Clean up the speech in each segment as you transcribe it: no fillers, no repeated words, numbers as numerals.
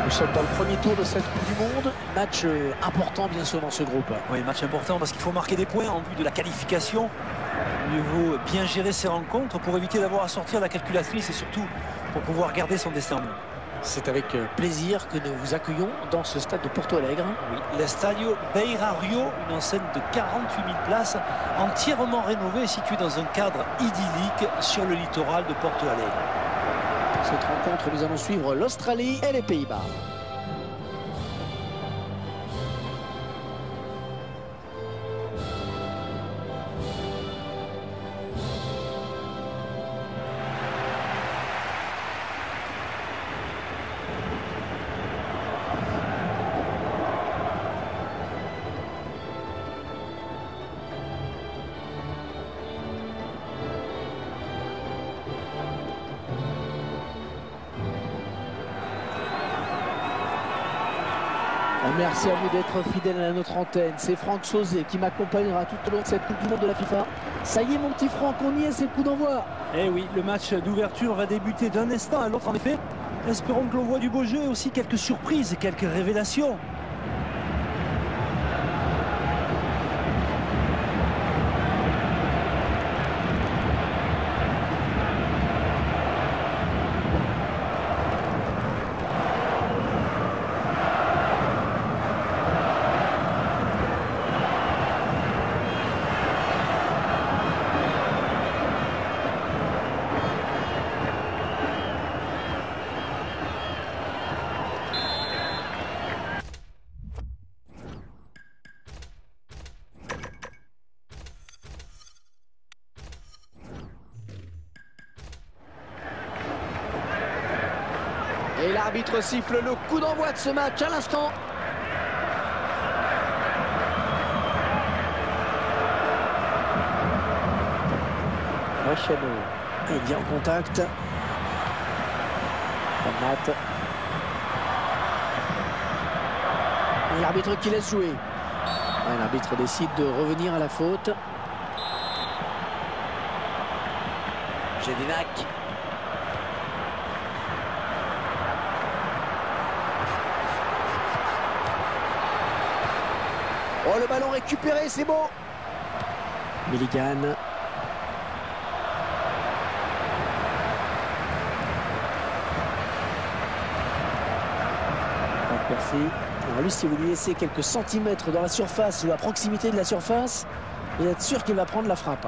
Nous sommes dans le premier tour de cette Coupe du Monde. Match important bien sûr dans ce groupe. Oui, match important parce qu'il faut marquer des points en vue de la qualification. Mieux vaut bien gérer ses rencontres pour éviter d'avoir à sortir la calculatrice et surtout pour pouvoir garder son destin en main. C'est avec plaisir que nous vous accueillons dans ce stade de Porto Alegre. Oui, l'Estadio Beira Rio, une enceinte de 48 000 places, entièrement rénovée et située dans un cadre idyllique sur le littoral de Porto Alegre. Pour cette rencontre, nous allons suivre l'Australie et les Pays-Bas. Merci à vous d'être fidèles à notre antenne. C'est Franck Sauzet qui m'accompagnera tout au long de cette Coupe du Monde de la FIFA. Ça y est mon petit Franck, on y est, c'est le coup d'envoi. Eh oui, le match d'ouverture va débuter d'un instant à l'autre en effet. Espérons que l'on voit du beau jeu et aussi quelques surprises et quelques révélations. Et l'arbitre siffle le coup d'envoi de ce match à l'instant. Rachano est bien en contact. Bernat. Et l'arbitre qui laisse jouer. Ouais, l'arbitre décide de revenir à la faute. Jedinak. Oh, le ballon récupéré, c'est beau. Milligan. Merci. Alors lui, si vous lui laissez quelques centimètres dans la surface ou à proximité de la surface, vous êtes sûr qu'il va prendre la frappe.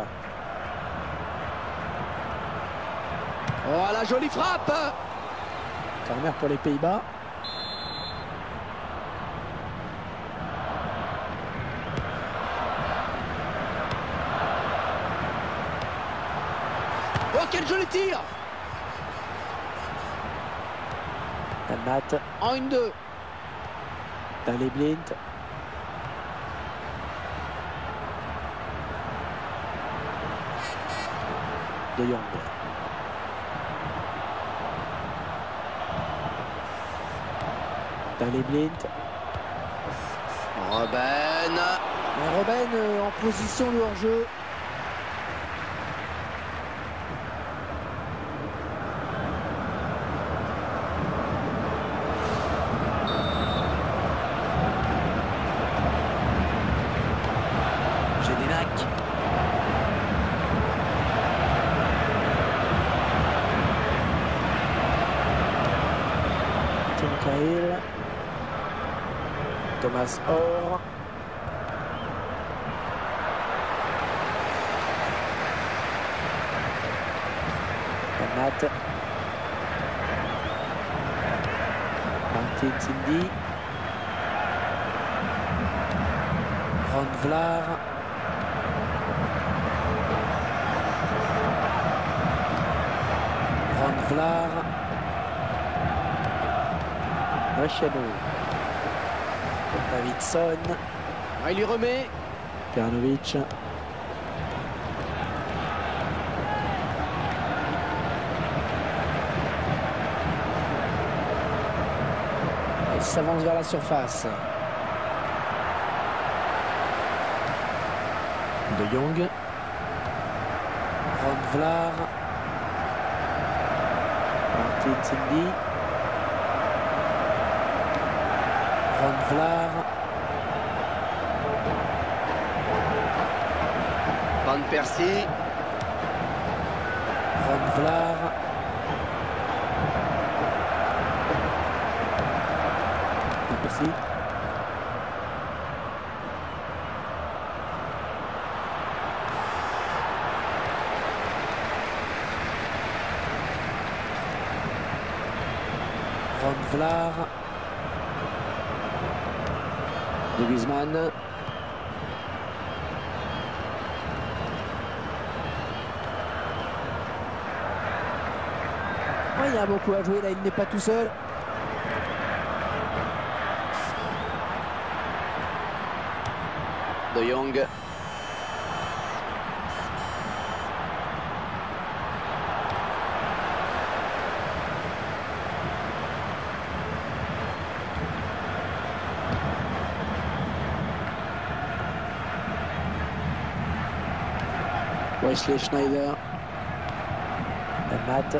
Oh, la jolie frappe. Corner pour les Pays-Bas. Oh, quel joli tir! Bernat en 1-2. Daley Blind. De Jong. Daley Blind. Robben. Robben en position de hors-jeu. Thomas Or. Bernat. Martin Cindy. Ron Vlaar. Ron Vlaar. Rachano. Davidson. Ah, il lui remet. Pernovic. Il s'avance vers la surface. De Jong. Ron Vlaar. Martin Cindy. Van Vlaar. Van Persie. Van Vlaar. Van Persie. Van Vlaar. De Griezmann. Il y a beaucoup à jouer, là il n'est pas tout seul. De Jong. Wesley Schneider. Matt.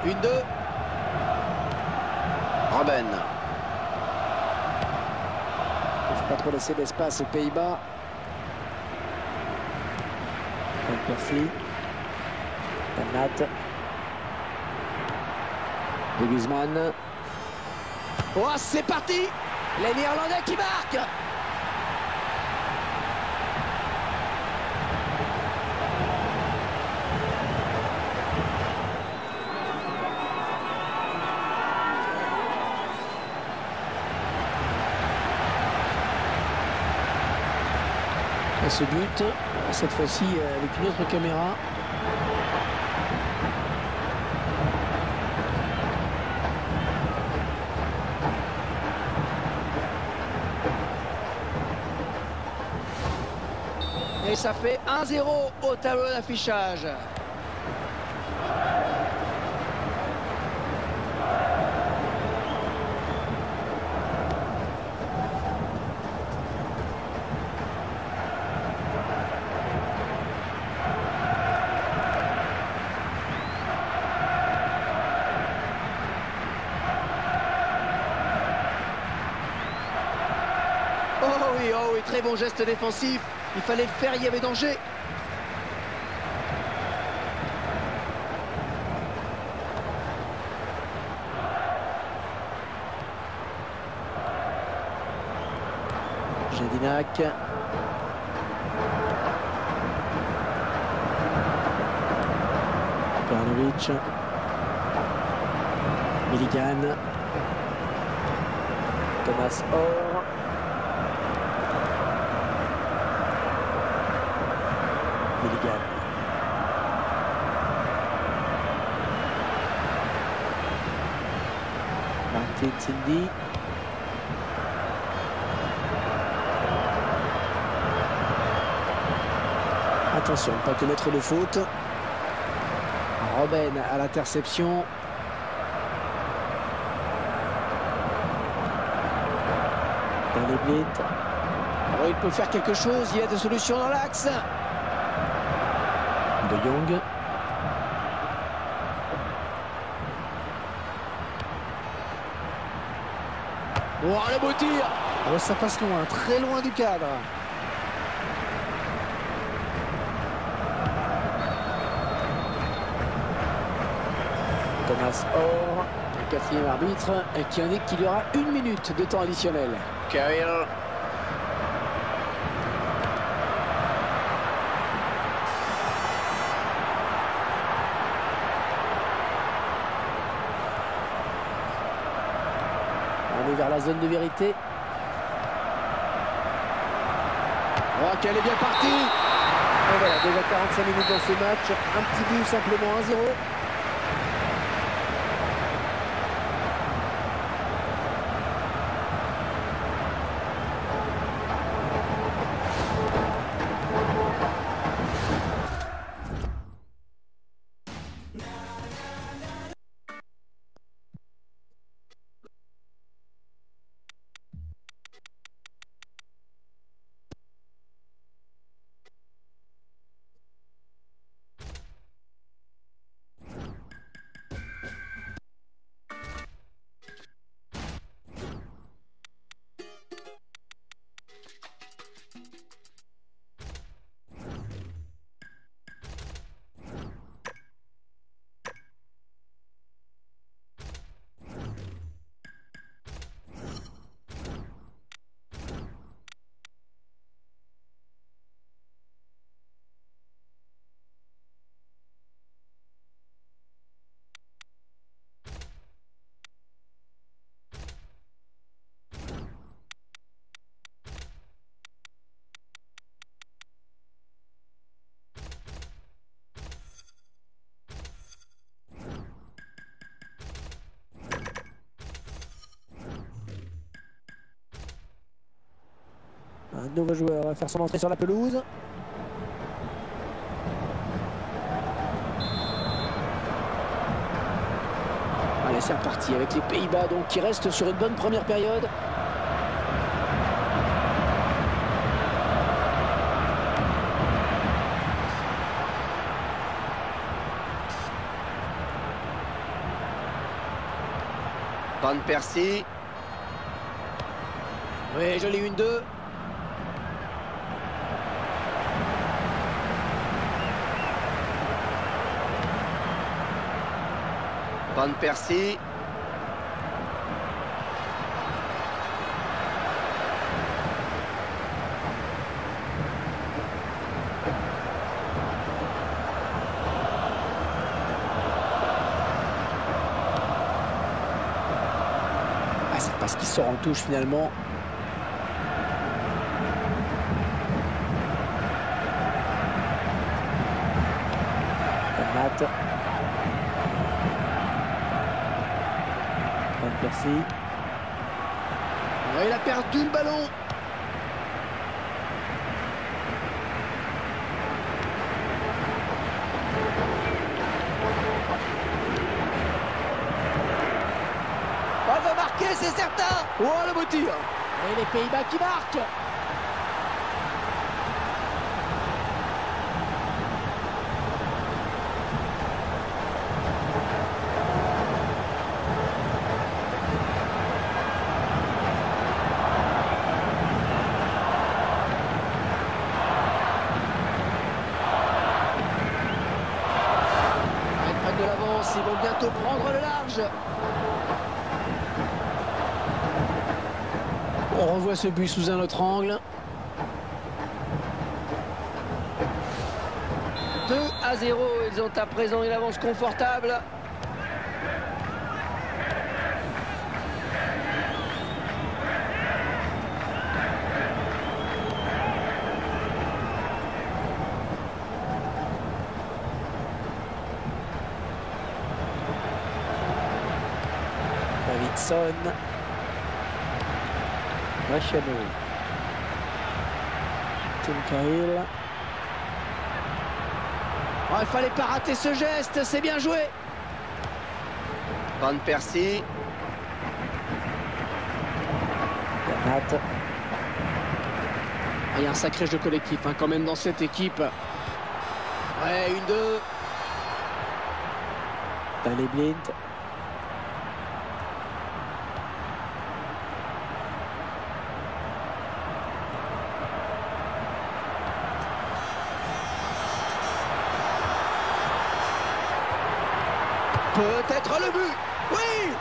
1-2. Robben. Il ne faut pas trop laisser d'espace aux Pays-Bas. Van Persie. Matt. De Griezmann. Oh, c'est parti! Les Néerlandais qui marquent! Et ce but, cette fois-ci avec une autre caméra. Et ça fait 1-0 au tableau d'affichage. Oh oui, très bon geste défensif. Il fallait le faire, il y avait danger. Jadinac. Karlovic. Milligan. Thomas Or. Milligan. Martin Cindy. Attention, pas commettre de faute. Robben à l'interception. Danny Blind. Oh, il peut faire quelque chose, il y a des solutions dans l'axe. De Jong. Oh, le beau tir. Oh, ça passe loin, très loin du cadre. Thomas Or, le quatrième arbitre, qui indique qu'il y aura 1 minute de temps additionnel. Cahill. On est vers la zone de vérité. Oh, qu'elle est bien partie. Et voilà, déjà 45 minutes dans ce match. Un petit but, simplement 1-0. Un nouveau joueur va faire son entrée sur la pelouse. Allez, c'est reparti avec les Pays-Bas donc qui restent sur une bonne première période. Van Persie. Oui, joli 1-2. Van Persie. Ah, c'est parce qu'il sort en touche finalement. Matt. Van Persie. Ouais, il a perdu le ballon. On va marquer, c'est certain. Oh, le beau tir. Et les Pays-Bas qui marquent. Ils prennent de l'avance, ils vont bientôt prendre le large. On revoit ce but sous un autre angle. 2-0, ils ont à présent une avance confortable. Davidson. Rachano. Tim Cahill. Oh, il fallait pas rater ce geste, c'est bien joué. Van Persie. Matt. Il y a un sacré jeu collectif quand même dans cette équipe. Ouais, 1-2. Danny Blind. Peut-être le but. Oui.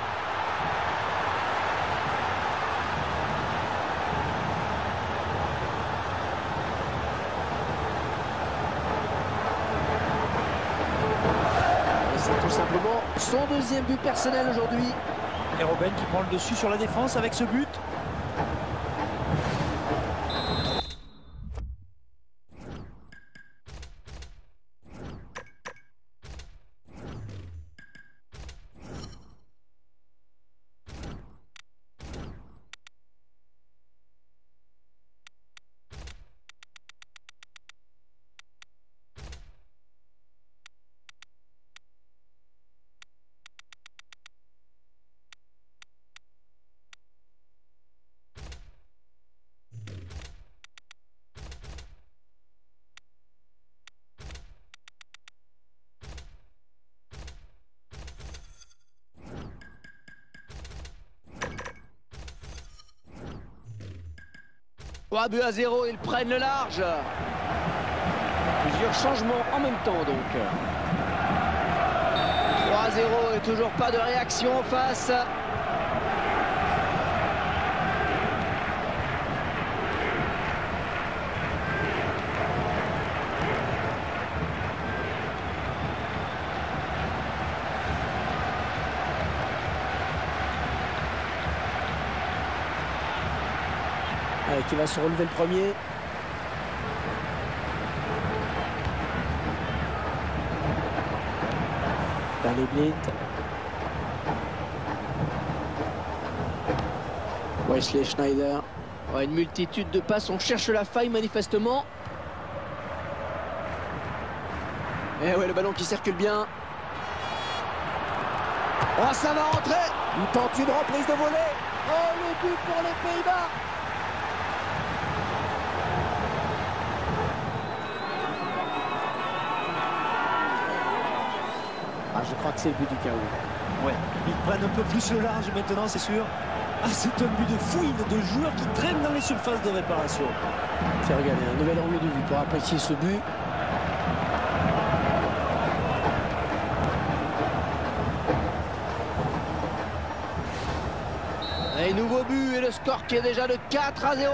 C'est tout simplement son deuxième but personnel aujourd'hui. Et Robben qui prend le dessus sur la défense avec ce but. Trois buts à 0, ils prennent le large. Plusieurs changements en même temps donc. 3-0 et toujours pas de réaction en face. Allez, qui va se relever le premier. Danny Blind. Wesley Schneider. Ouais, une multitude de passes, on cherche la faille manifestement. Et ouais, le ballon qui circule bien. Oh, ça va rentrer. Il tente une reprise de volée. Oh, le but pour les Pays-Bas. Ah, je crois que c'est le but du chaos. Ouais, ils prennent un peu plus le large maintenant, c'est sûr. Ah, c'est un but de fouine de joueurs qui traînent dans les surfaces de réparation. C'est regardez, un nouvel angle de vue pour apprécier ce but. Et nouveau but et le score qui est déjà de 4-0.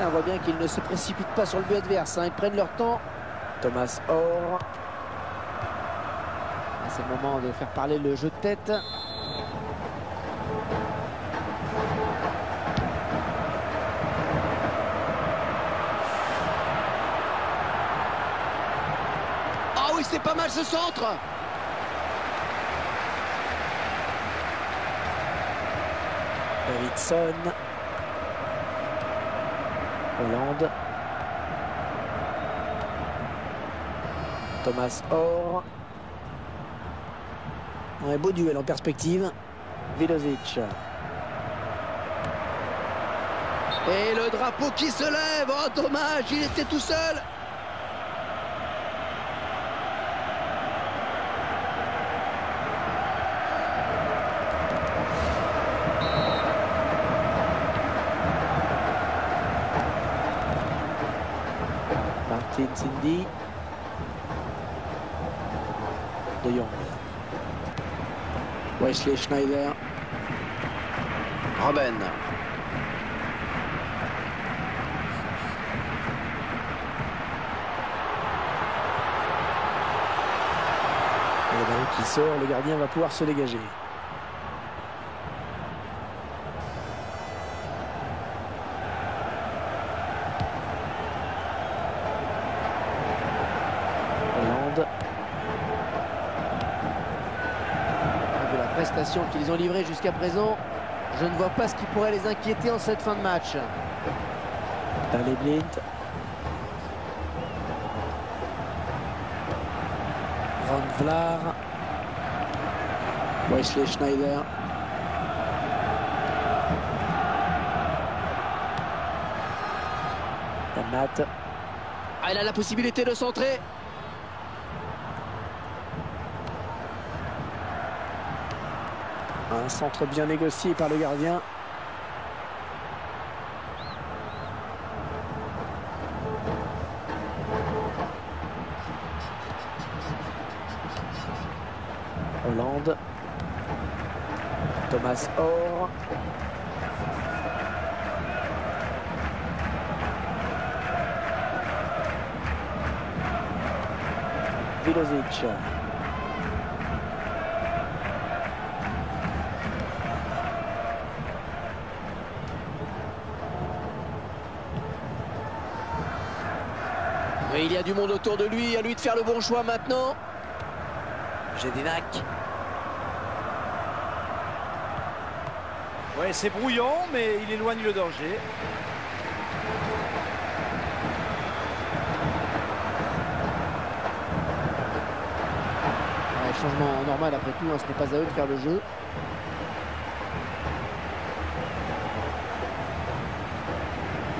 On voit bien qu'ils ne se précipitent pas sur le but adverse, hein. Ils prennent leur temps. Thomas Orr. C'est le moment de faire parler le jeu de tête. Ah oui, c'est pas mal ce centre. Davidson. Hollande. Thomas Orr. Un beau duel en perspective. Vidozic. Et le drapeau qui se lève. Oh, dommage, il était tout seul. Martin Cindy. De Jong. Wesley Schneider. Robben. Et le ballon qui sort, le gardien va pouvoir se dégager. Hollande. De la prestation qu'ils ont livrée jusqu'à présent, je ne vois pas ce qui pourrait les inquiéter en cette fin de match. Daley Blind. Van Vlaar. Wesley Schneider. Yamat. Ah, il a la possibilité de centrer. Un centre bien négocié par le gardien. Hollande. Thomas Orr. Vidozic. Et il y a du monde autour de lui, à lui de faire le bon choix maintenant. Jedinak. Ouais, c'est brouillon, mais il éloigne le danger. Ouais, changement normal après tout, hein, ce n'est pas à eux de faire le jeu.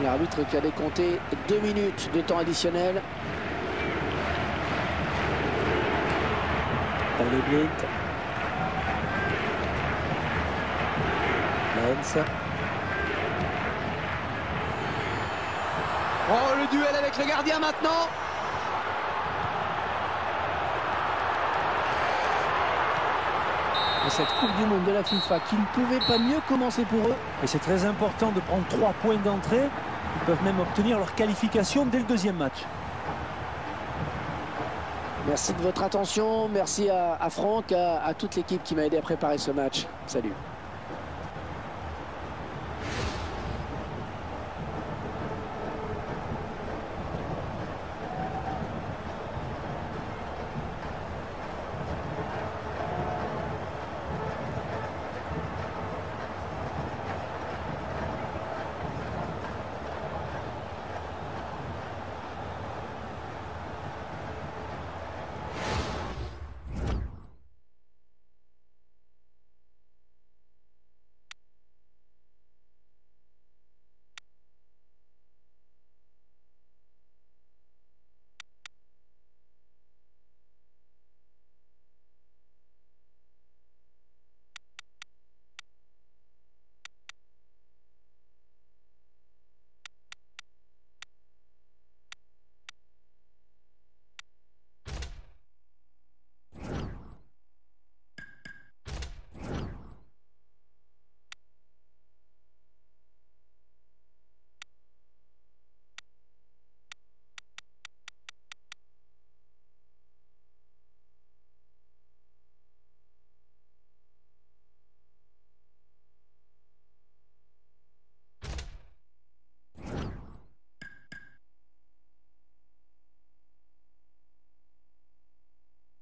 L'arbitre qui a décompté 2 minutes de temps additionnel. Daley Blind. Lens. Oh, le duel avec le gardien maintenant. Et cette Coupe du Monde de la FIFA qui ne pouvait pas mieux commencer pour eux. Et c'est très important de prendre 3 points d'entrée. Ils peuvent même obtenir leur qualification dès le deuxième match. Merci de votre attention, merci à Franck, à toute l'équipe qui m'a aidé à préparer ce match. Salut.